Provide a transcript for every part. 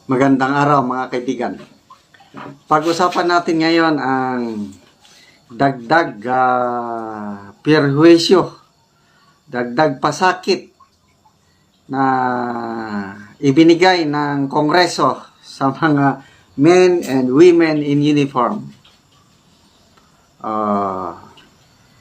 Magandang araw mga kaibigan. Pag-usapan natin ngayon ang dagdag perwisyo, dagdag pasakit na ibinigay ng Kongreso sa mga men and women in uniform.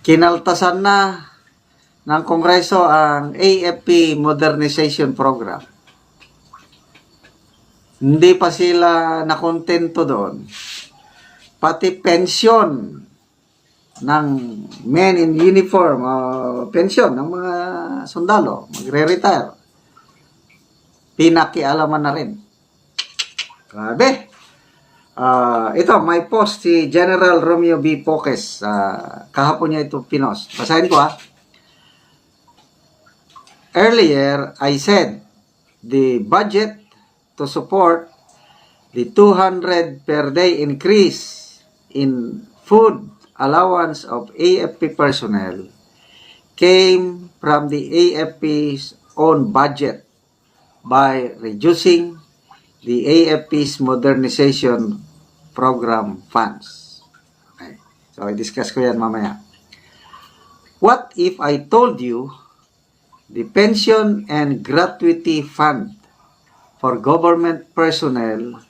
Kinaltasan na ng Kongreso ang AFP Modernization Program. Hindi pa sila nakontento doon. Pati pensyon ng men in uniform, pensyon ng mga sundalo, magre-retire, pinakialaman na rin. Grabe. Ito, may post si General Romeo B. Poques. Kahapon niya ito pinost. Basahin ko Earlier, I said the budget to support the 200 per day increase in food allowance of AFP personnel came from the AFP's own budget by reducing the AFP's modernization program funds. Okay. So, i-discuss ko yan mamaya. What if I told you the pension and gratuity fund for government personnel,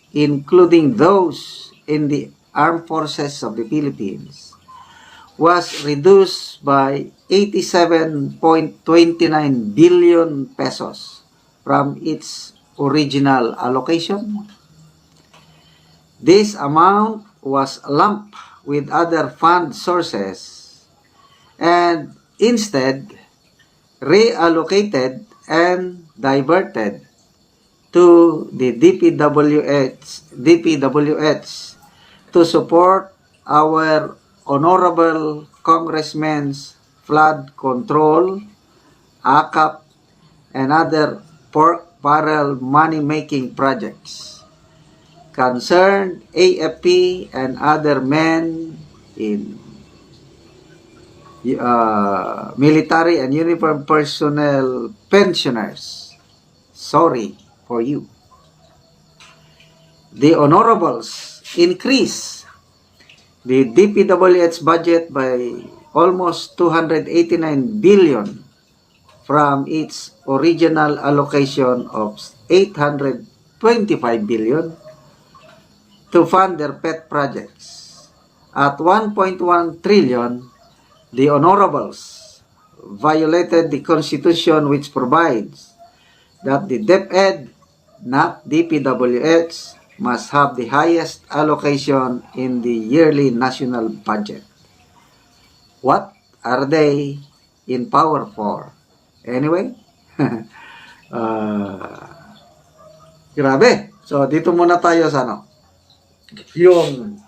including those in the armed forces of the Philippines, was reduced by 87.29 billion pesos from its original allocation? This amount was lumped with other fund sources and instead reallocated and diverted to the DPWH to support our honorable congressmen's flood control, AKAP, and other pork barrel money-making projects concerned AFP and other men in military and uniform personnel pensioners. Sorry for you. The honorables increase the DPWH budget by almost 289 billion from its original allocation of 825 billion to fund their pet projects. At 1.1 trillion, the honorables violated the Constitution, which provides that the DepEd, not DPWH, must have the highest allocation in the yearly national budget. What are they in power for? Anyway, grabe. So, dito muna tayo sa yung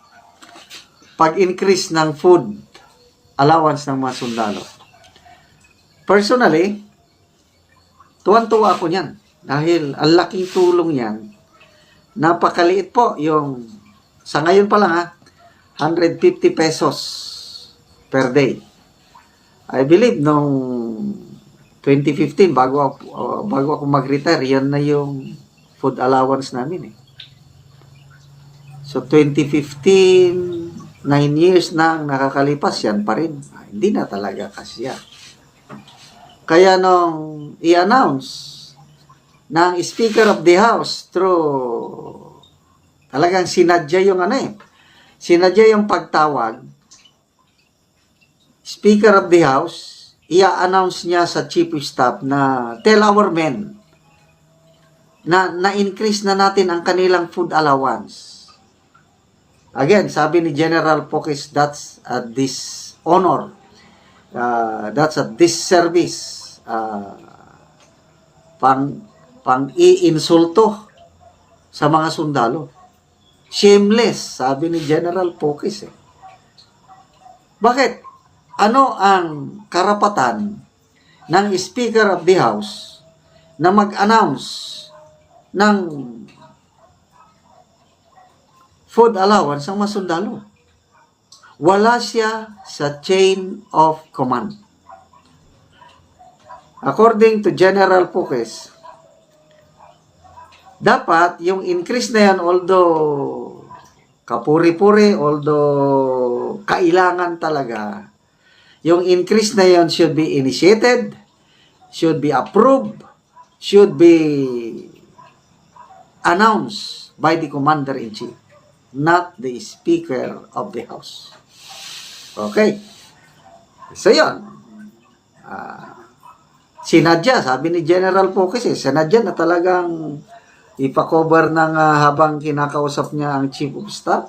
pag-increase ng food allowance ng mga sundalo. Personally, tuwan-tuwa ako niyan. Dahil ang laking tulong yan. Napakaliit po yung, sa ngayon pa lang 150 pesos per day. I believe nung 2015, bago ako mag-retire, yan na yung food allowance namin . So 2015, 9 years na nakakalipas, yan pa rin. Hindi na talaga kasya. Kaya nung i-announce ng Speaker of the House through talagang sinadya yung sinadya yung pagtawag, Speaker of the House, i-announce niya sa Chief of Staff na tell our men na na-increase na natin ang kanilang food allowance. Again, sabi ni General Poques, that's a dishonor. That's a disservice. Pang-iinsulto sa mga sundalo. Shameless, sabi ni General Poques . Bakit? Ano ang karapatan ng Speaker of the House na mag-announce ng food allowance ng mga sundalo? Wala siya sa chain of command. According to General Poques, dapat yung increase na yan, although kapuri-puri, although kailangan talaga, yung increase na yan should be initiated, should be approved, should be announced by the Commander-in-Chief, not the Speaker of the House. Okay. So, yun. Sinadya, sabi ni General po kasi, sinadya na talagang ipakover ng habang kinakausap niya ang Chief of Staff.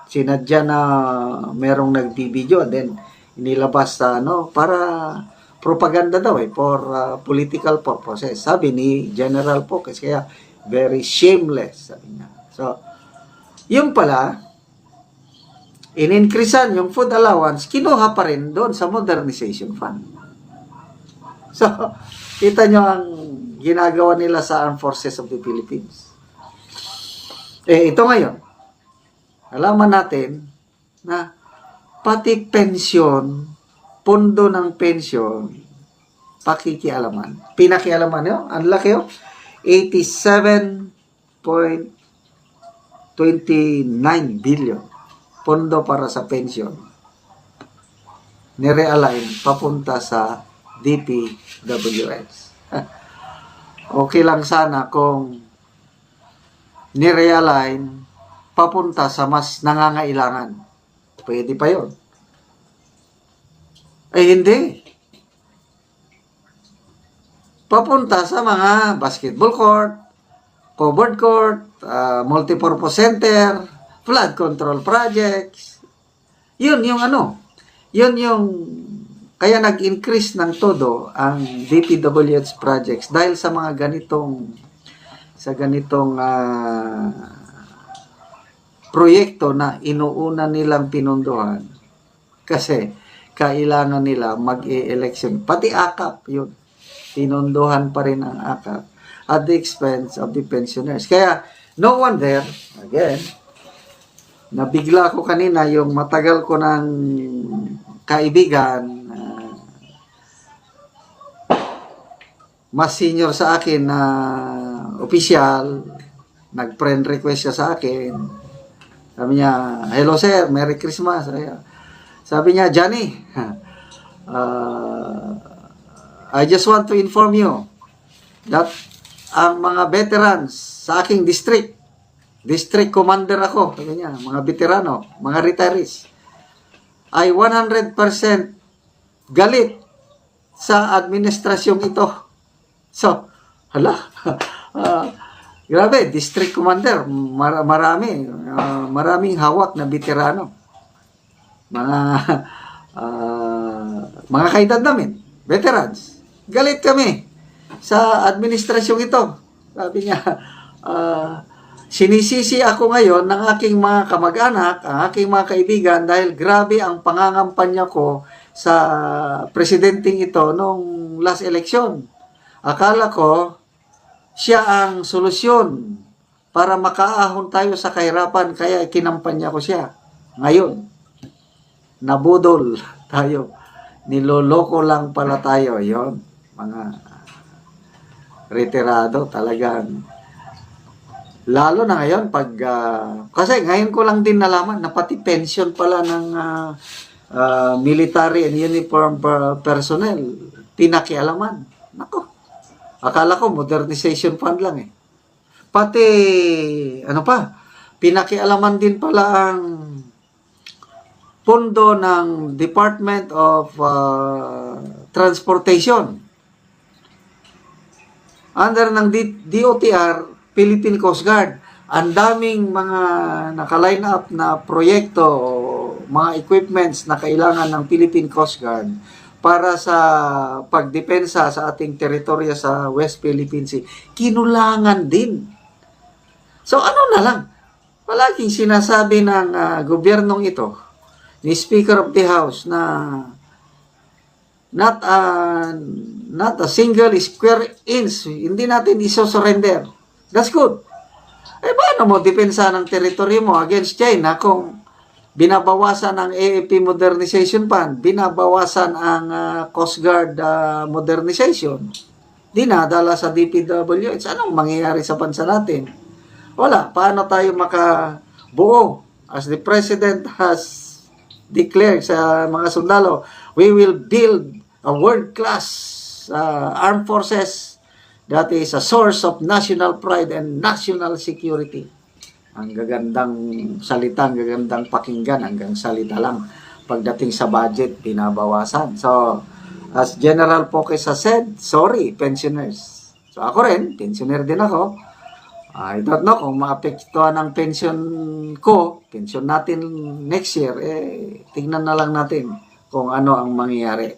Sinadya na merong nagbibideo, then inilabas sa para propaganda daw for political purposes. Sabi ni General po kasi kaya very shameless, sabi niya. So, yung pala, in-increasean yung food allowance, kinuha pa rin doon sa modernization fund. So, kita nyo ang ginagawa nila sa Armed Forces of the Philippines. Ito ngayon, alaman natin na pati pensyon, pondo ng pensyon, pakikialaman. Pinakialaman nyo, ang laki yun, 87.29 billion pondo para sa pensyon. Nirealign papunta sa DPWH. Okay lang sana kung nirealign papunta sa mas nangangailangan. Pwede pa yun. Hindi. Papunta sa mga basketball court, covered court, multipurpose center, flood control projects. Yun yung yun yung kaya nag-increase ng todo ang DPWH projects dahil sa mga ganitong proyekto na inuuna nilang pinunduhan kasi kailangan nila mag-e-election. Pati AKAP, yun. Pinunduhan pa rin ang AKAP at the expense of the pensioners. Kaya, no wonder, again, nabigla ko kanina yung matagal ko ng kaibigan, mas senior sa akin na opisyal, nag-friend request siya sa akin. Sabi niya, hello sir, Merry Christmas. Sabi niya, Johnny, I just want to inform you that ang mga veterans sa aking district commander ako, sabi niya, mga veterano, mga retirees, ay 100% galit sa administrasyong ito. So, grabe, district commander, maraming hawak na veterano. Mga kaedad namin, veterans. Galit kami sa administrasyong ito. Sabi niya, sinisisi ako ngayon ng aking mga kamag-anak, ang aking mga kaibigan dahil grabe ang pangangampanya ko sa presidenteng ito nung last election. Akala ko siya ang solusyon para makaahon tayo sa kahirapan kaya kinampanya ko siya. Ngayon, nabudol tayo. Niloloko lang pala tayo. Yon, mga retirado talagang. Lalo na ngayon pag kasi ngayon ko lang din nalaman na pati pension pala ng military and uniform personnel pinakialaman. Nako. Akala ko modernization fund lang eh. Pati pinakialaman din pala ang pondo ng Department of Transportation. Under ng DOTR, Philippine Coast Guard. Ang daming mga naka-line up na proyekto, mga equipments na kailangan ng Philippine Coast Guard para sa pagdepensa sa ating teritoryo sa West Philippine Sea. Kinulangan din. So na lang? Palaging sinasabi ng gobyernong ito, ni Speaker of the House, na not a single square inch, hindi natin iso-surrender. That's good. Paano mo depensa ng teritoryo mo against China kung binabawasan ang AFP Modernization Fund, binabawasan ang Coast Guard modernization? dinadala sa DPWH. Anong mangyayari sa bansa natin? Wala. Paano tayo makabuo? As the President has declared sa mga sundalo, we will build a world-class armed forces that is a source of national pride and national security. Ang gagandang salita, ang gagandang pakinggan, hanggang salita lang. Pagdating sa budget, binabawasan. So, as General Poque has said, sorry, pensioners. So, ako rin, pensioner din ako. I don't know kung maapektuhan ang pension ko, pension natin next year, tignan na lang natin kung ano ang mangyayari.